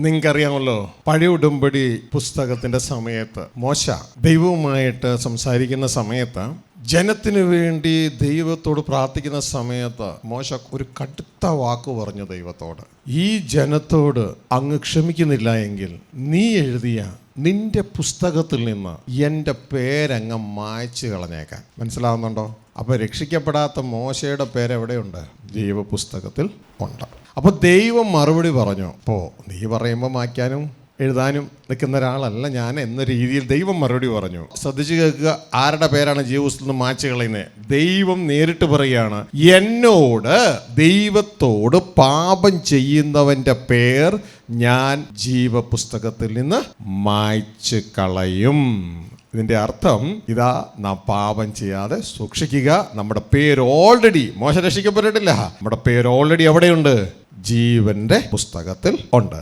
നിങ്ങൾക്കറിയാമല്ലോ, പഴയ ഉടമ്പടി പുസ്തകത്തിന്റെ സമയത്ത് മോശ ദൈവവുമായിട്ട് സംസാരിക്കുന്ന സമയത്ത്, ജനത്തിനു വേണ്ടി ദൈവത്തോട് പ്രാർത്ഥിക്കുന്ന സമയത്ത് മോശ ഒരു കടുത്ത വാക്ക് പറഞ്ഞു ദൈവത്തോട്. ഈ ജനത്തോട് അങ്ങ് ക്ഷമിക്കുന്നില്ല എങ്കിൽ നീ എഴുതിയ നിന്റെ പുസ്തകത്തിൽ നിന്ന് എൻ്റെ പേരങ്ങ് മായ്ച്ചു കളഞ്ഞേക്കാൻ. മനസ്സിലാവുന്നുണ്ടോ? അപ്പോൾ രക്ഷിക്കപ്പെടാത്ത മോശയുടെ പേരെവിടെയുണ്ട്? ദൈവപുസ്തകത്തിൽ ഉണ്ട്. അപ്പോൾ ദൈവം മറുപടി പറഞ്ഞു. അപ്പോൾ നീ പറയുമ്പോൾ മായ്ക്കാനും എഴുതാനും നിൽക്കുന്ന ഒരാളല്ല ഞാൻ എന്ന രീതിയിൽ ദൈവം മറുപടി പറഞ്ഞു. ശ്രദ്ധിച്ചു കേൾക്കുക, ആരുടെ പേരാണ് ജീവപുസ്തകത്തിൽ നിന്ന് മായ്ച്ചു കളയുന്നത്? ദൈവം നേരിട്ട് പറയുകയാണ്, എന്നോട് ദൈവത്തോട് പാപം ചെയ്യുന്നവൻ്റെ പേർ ഞാൻ ജീവപുസ്തകത്തിൽ നിന്ന് മായ്ച്ചു കളയും. ഇതിൻ്റെ അർത്ഥം ഇതാ, നാം പാപം ചെയ്യാതെ സൂക്ഷിക്കുക. നമ്മുടെ പേര് ഓൾറെഡി, മോശം രക്ഷിക്കപ്പെട്ടിട്ടില്ല, നമ്മുടെ പേര് ഓൾറെഡി എവിടെയുണ്ട്? ജീവന്റെ പുസ്തകത്തിൽ ഉണ്ട്.